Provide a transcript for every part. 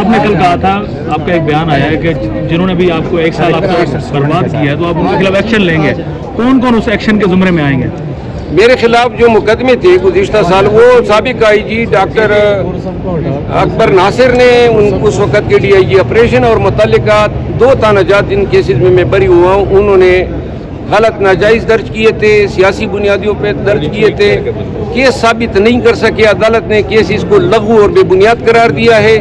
آپ نے کل کہا تھا, آپ کا ایک بیان آیا ہے کہ جنہوں نے بھی آپ کو 1 سال آپ کو برباد کیا ہے تو آپ ان کے خلاف ایکشن لیں گے. کون کون اس ایکشن کے زمرے میں آئیں گے؟ میرے خلاف جو مقدمے تھے گزشتہ سال, وہ سابق آئی جی ڈاکٹر اکبر ناصر نے اس وقت کے ڈی آئی جی آپریشن اور متعلقہ 2 تانجات جن کیسز میں بری ہوا ہوں, انہوں نے غلط ناجائز درج کیے تھے, سیاسی بنیادوں پہ درج کیے تھے. کیس ثابت نہیں کر سکے, عدالت نے کیس کو لغو اور بے بنیاد قرار دیا ہے.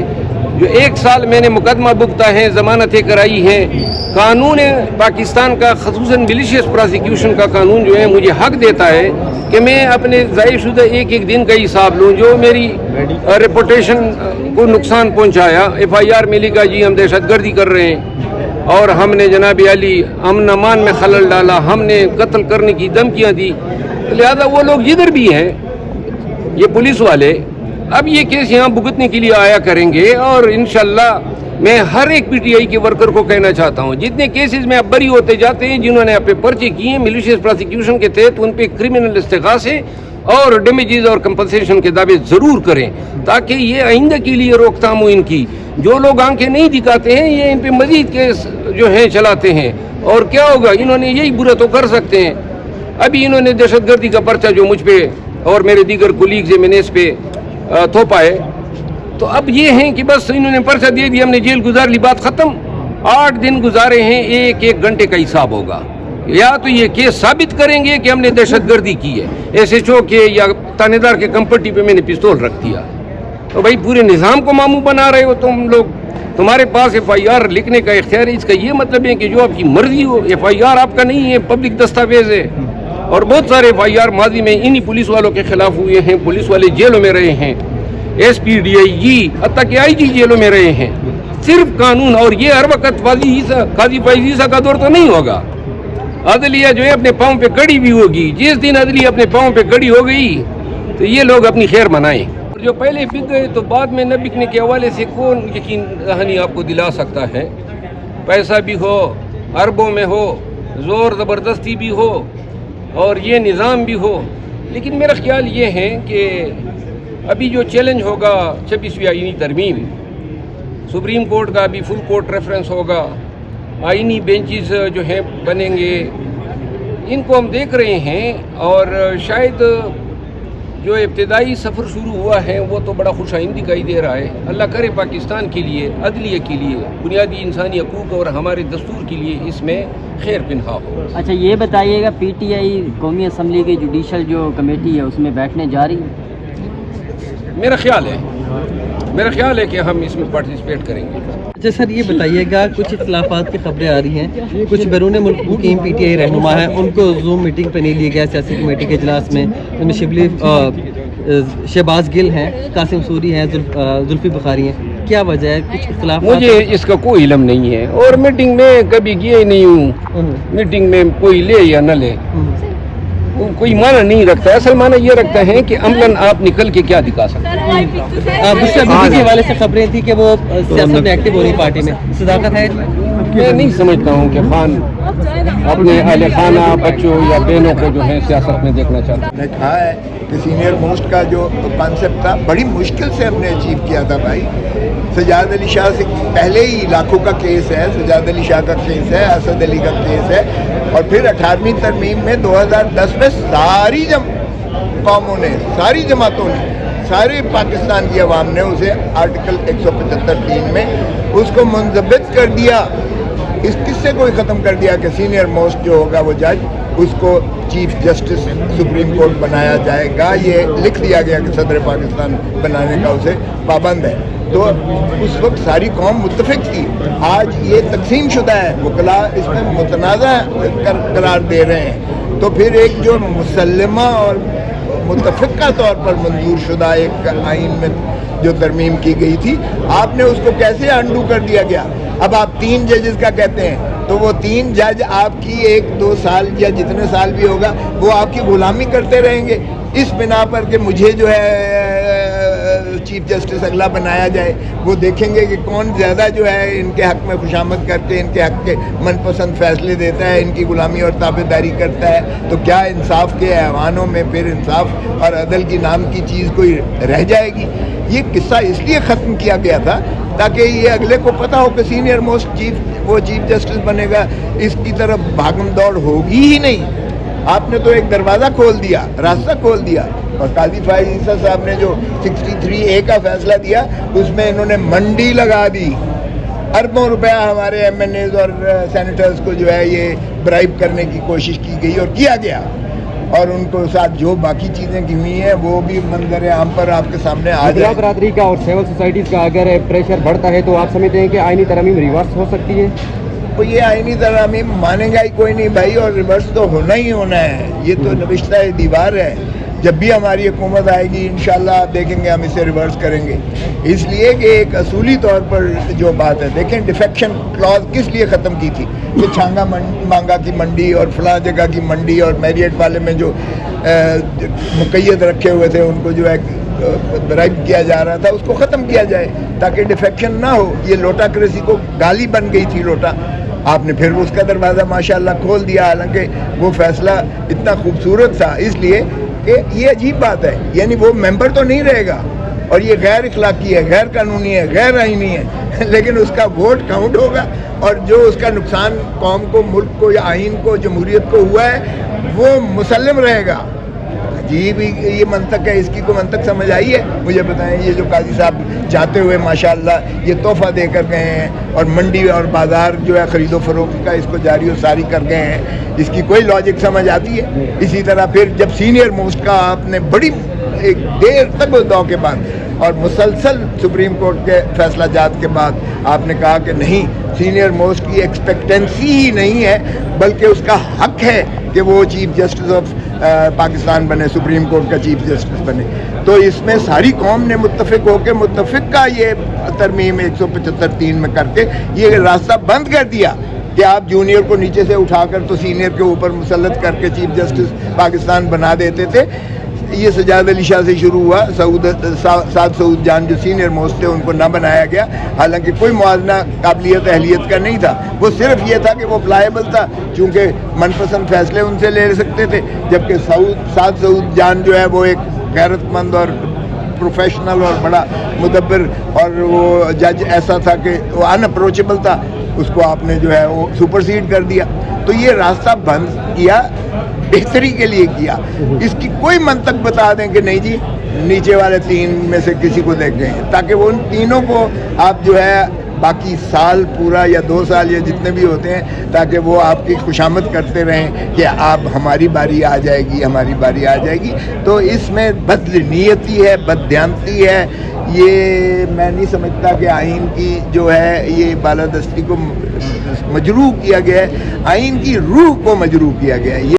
جو 1 سال میں نے مقدمہ بھگتا ہے, ضمانتیں کرائی ہیں. قانون پاکستان کا خصوصاً ملیشیس پراسیکیوشن کا قانون جو ہے مجھے حق دیتا ہے کہ میں اپنے ضائع شدہ ایک دن کا حساب لوں. جو میری ریپوٹیشن کو نقصان پہنچایا, FIR میں لکھا جی ہم دہشت گردی کر رہے ہیں اور ہم نے جناب علی امن امان میں خلل ڈالا, ہم نے قتل کرنے کی دھمکیاں دی. لہذا وہ لوگ جدھر بھی ہیں یہ پولیس والے اب یہ کیس یہاں بھگتنے کے لیے آیا کریں گے. اور انشاءاللہ میں ہر ایک پی ٹی آئی کے ورکر کو کہنا چاہتا ہوں, جتنے کیسز میں اب بری ہوتے جاتے ہیں, جنہوں نے اپنے پرچے کیے ہیں ملیشیس پراسیکیوشن کے تحت, ان پہ کرمنل استغاثے اور ڈیمیجز اور کمپنسیشن کے دعوے ضرور کریں تاکہ یہ آئندہ کے لیے روک تھام ہو ان کی. جو لوگ آنکھیں نہیں دکھاتے ہیں یہ ان پہ مزید کیس جو ہیں چلاتے ہیں, اور کیا ہوگا, انہوں نے یہی برا تو کر سکتے ہیں. ابھی انہوں نے دہشت گردی کا پرچہ جو مجھ پہ اور میرے دیگر کولیگز میں نے اس پہ تھوپا ہے, تو اب یہ ہیں کہ بس انہوں نے پرچہ دے دیا, ہم نے جیل گزار لی, بات ختم. 8 دن گزارے ہیں, 1 گھنٹے کا حساب ہوگا. یا تو یہ کیس ثابت کریں گے کہ ہم نے دہشت گردی کی ہے, SHO کے یا تانے دار کے کمپٹی پہ میں نے پستول رکھ دیا, تو بھائی پورے نظام کو ماموں بنا رہے ہو تم لوگ. تمہارے پاس FIR لکھنے کا اختیار ہے, اس کا یہ مطلب ہے کہ جو آپ کی مرضی ہو. FIR آپ کا نہیں ہے, پبلک دستاویز ہے. اور بہت سارے FIR ماضی میں انہی پولیس والوں کے خلاف ہوئے ہیں, پولیس والے جیلوں میں رہے ہیں, SP DIG حتیٰ کہ IG جیلوں میں رہے ہیں. صرف قانون, اور یہ ہر وقت قاضی فائز عیسیٰ کا دور تو نہیں ہوگا. عدلیہ جو ہے اپنے پاؤں پہ کڑی بھی ہوگی. جس دن عدلیہ اپنے پاؤں پہ کڑی ہو گئی تو یہ لوگ اپنی خیر منائیں. جو پہلے بک گئے تو بعد میں نہ بکنے کے حوالے سے کون یقین دہانی آپ کو دلا سکتا ہے؟ پیسہ بھی ہو, اربوں میں ہو, زور زبردستی بھی ہو, اور یہ نظام بھی ہو. لیکن میرا خیال یہ ہے کہ ابھی جو چیلنج ہوگا 26ویں آئینی ترمیم, سپریم کورٹ کا ابھی فل کورٹ ریفرنس ہوگا, آئینی بینچز جو ہیں بنیں گے, ان کو ہم دیکھ رہے ہیں. اور شاید جو ابتدائی سفر شروع ہوا ہے وہ تو بڑا خوش آئند دکھائی دے رہا ہے. اللہ کرے پاکستان کے لیے, عدلیہ کے لیے, بنیادی انسانی حقوق اور ہمارے دستور کے لیے اس میں خیر پنہا ہو. اچھا یہ بتائیے گا, PTI قومی اسمبلی کی جوڈیشل جو کمیٹی ہے اس میں بیٹھنے جا رہی ہے؟ میرا خیال ہے کہ ہم اس میں پارٹیسپیٹ کریں گے. اچھا سر یہ بتائیے گا, کچھ اختلافات کی خبریں آ رہی ہیں, کچھ بیرون ملک مقیم PTI رہنما ہیں, ان کو زوم میٹنگ پہ نہیں لیا گیا سیاسی کمیٹی کے اجلاس میں. ان میں شہباز گل ہیں, قاسم سوری ہیں, زلفی بخاری ہیں. کیا وجہ ہے, کچھ اختلافات؟ مجھے اس کا کوئی علم نہیں ہے, اور میٹنگ میں کبھی گیا ہی نہیں ہوں. میٹنگ میں کوئی لے یا نہ لے کوئی معنی نہیں رکھتا ہے. اصل معنی یہ رکھتا ہے کہ عملاً آپ نکل کے کیا دکھا سکتے ہیں. بشرا بی بی کے حوالے سے خبریں تھیں کہ وہ سیاست میں ایکٹیو ہو رہی پارٹی میں, صداقت ہے؟ میں نہیں سمجھتا ہوں کہ خان اپنے اہل خانہ بچوں یا بہنوں کو جو ہے سیاست میں دیکھنا چاہتا ہے. نے کہا ہے کہ سینئر موسٹ کا جو کانسیپٹ تھا بڑی مشکل سے ہم نے اچیو کیا تھا بھائی. سجاد علی شاہ سے پہلے ہی لاکھوں کا کیس ہے, سجاد علی شاہ کا کیس ہے, اسد علی کا کیس ہے, اور پھر 18ویں ترمیم میں 2010 میں ساری قوموں نے, ساری جماعتوں نے, سارے پاکستان کی عوام نے اسے آرٹیکل 175(3) میں اس کو منضبط کر دیا. اس قصے کو ہی ختم کر دیا کہ سینئر موسٹ جو ہوگا وہ جج, اس کو چیف جسٹس سپریم کورٹ بنایا جائے گا. یہ لکھ دیا گیا کہ صدر پاکستان بنانے کا اسے پابند ہے. تو اس وقت ساری قوم متفق تھی. آج یہ تقسیم شدہ ہے, وکلاء اس میں متنازع قرار دے رہے ہیں. تو پھر ایک جو مسلمہ اور متفقہ طور پر منظور شدہ ایک آئین میں جو ترمیم کی گئی تھی, آپ نے اس کو کیسے انڈو کر دیا گیا. اب آپ 3 ججز کا کہتے ہیں, تو وہ 3 جج آپ کی 1-2 سال یا جتنے سال بھی ہوگا وہ آپ کی غلامی کرتے رہیں گے, اس بنا پر کہ مجھے جو ہے چیف جسٹس اگلا بنایا جائے. وہ دیکھیں گے کہ کون زیادہ جو ہے ان کے حق میں خوشامد کر کے ان کے حق کے من پسند فیصلے دیتا ہے, ان کی غلامی اور تابعداری کرتا ہے. تو کیا انصاف کے ایوانوں میں پھر انصاف اور عدل کی نام کی چیز کوئی رہ جائے گی؟ یہ قصہ اس لیے ختم کیا گیا تھا تاکہ یہ اگلے کو پتہ ہو کہ سینئر موسٹ چیف جسٹس بنے گا، اس کی طرف بھاگم دوڑ ہوگی ہی نہیں۔ آپ نے تو ایک دروازہ کھول دیا، راستہ کھول دیا، اور قاضی فائز عیسیٰ صاحب نے جو 63A کا فیصلہ دیا اس میں انہوں نے منڈی لگا دی، اربوں روپیہ ہمارے MNAs اور سینیٹرز کو جو ہے یہ برائب کرنے کی کوشش کی گئی اور کیا گیا، اور ان کو ساتھ جو باقی چیزیں کی ہوئی ہیں وہ بھی منظر عام پر آپ کے سامنے آ جائے۔ برادری کا اور سول سوسائٹیز کا اگر پریشر بڑھتا ہے تو آپ سمجھتے ہیں کہ آئینی ترمیم ریورس ہو سکتی ہے؟ تو یہ آئینی ترمیم مانے گا ہی کوئی نہیں بھائی، اور ریورس تو ہونا ہی ہونا ہے، یہ تو نوشتہ دیوار ہے۔ جب بھی ہماری حکومت آئے گی انشاءاللہ آپ دیکھیں گے ہم اسے ریورس کریں گے، اس لیے کہ ایک اصولی طور پر جو بات ہے، دیکھیں ڈیفیکشن کلاز کس لیے ختم کی تھی کہ چھانگا مانگا کی منڈی اور فلاں جگہ کی منڈی اور میریٹ والے میں جو مقید رکھے ہوئے تھے ان کو جو ہے برائب کیا جا رہا تھا اس کو ختم کیا جائے تاکہ ڈیفیکشن نہ ہو۔ یہ لوٹا کریسی کو گالی بن گئی تھی لوٹا، آپ نے پھر اس کا دروازہ ماشاءاللہ کھول دیا، حالانکہ وہ فیصلہ اتنا خوبصورت تھا اس لیے کہ یہ عجیب بات ہے، یعنی وہ ممبر تو نہیں رہے گا اور یہ غیر اخلاقی ہے، غیر قانونی ہے، غیر آئینی ہے، لیکن اس کا ووٹ کاؤنٹ ہوگا اور جو اس کا نقصان قوم کو، ملک کو یا آئین کو، جمہوریت کو ہوا ہے وہ مسلم رہے گا۔ عجیب یہ منطق ہے، اس کی کوئی منطق سمجھ آئی ہے؟ مجھے بتائیں، یہ جو قاضی صاحب جاتے ہوئے ماشاءاللہ یہ تحفہ دے کر گئے ہیں اور منڈی اور بازار جو ہے خرید و فروخت کا اس کو جاری و ساری کر گئے ہیں، اس کی کوئی لاجک سمجھ آتی ہے؟ اسی طرح پھر جب سینئر موسٹ کا آپ نے بڑی ایک دیر تک دو کے بعد اور مسلسل سپریم کورٹ کے فیصلہ جات کے بعد آپ نے کہا کہ نہیں، سینئر موسٹ کی ایکسپیکٹنسی ہی نہیں ہے بلکہ اس کا حق ہے کہ وہ چیف جسٹس آف پاکستان بنے، سپریم کورٹ کا چیف جسٹس بنے، تو اس میں ساری قوم نے متفق ہو کے متفق کا یہ ترمیم 175(3) میں کر کے یہ راستہ بند کر دیا کہ آپ جونیئر کو نیچے سے اٹھا کر تو سینئر کے اوپر مسلط کر کے چیف جسٹس پاکستان بنا دیتے تھے۔ یہ سجاد علی شاہ سے شروع ہوا، سعد سعود جان جو سینئر موسٹ تھے ان کو نہ بنایا گیا، حالانکہ کوئی موازنہ قابلیت اہلیت کا نہیں تھا، وہ صرف یہ تھا کہ وہ اپلائیبل تھا چونکہ من پسند فیصلے ان سے لے سکتے تھے، جبکہ سعد سعود جان جو ہے وہ ایک غیرت مند اور پروفیشنل اور بڑا مدبر اور وہ جج ایسا تھا کہ وہ ان اپروچیبل تھا، اس کو آپ نے جو ہے وہ سپرسیڈ کر دیا۔ تو یہ راستہ بند کیا، بہتری کے لیے کیا، اس کی کوئی منطق بتا دیں کہ نہیں جی نیچے والے 3 میں سے کسی کو دیکھ گئے، تاکہ وہ ان تینوں کو آپ جو ہے باقی سال پورا یا 2 سال یا جتنے بھی ہوتے ہیں تاکہ وہ آپ کی خوشامد کرتے رہیں کہ آپ ہماری باری آ جائے گی، ہماری باری آ جائے گی۔ تو اس میں بد نیتی ہے، بد دیانتی ہے، یہ میں نہیں سمجھتا کہ آئین کی جو ہے یہ بالادستی کو مجروح کیا گیا ہے، آئین کی روح کو مجروح کیا گیا ہے۔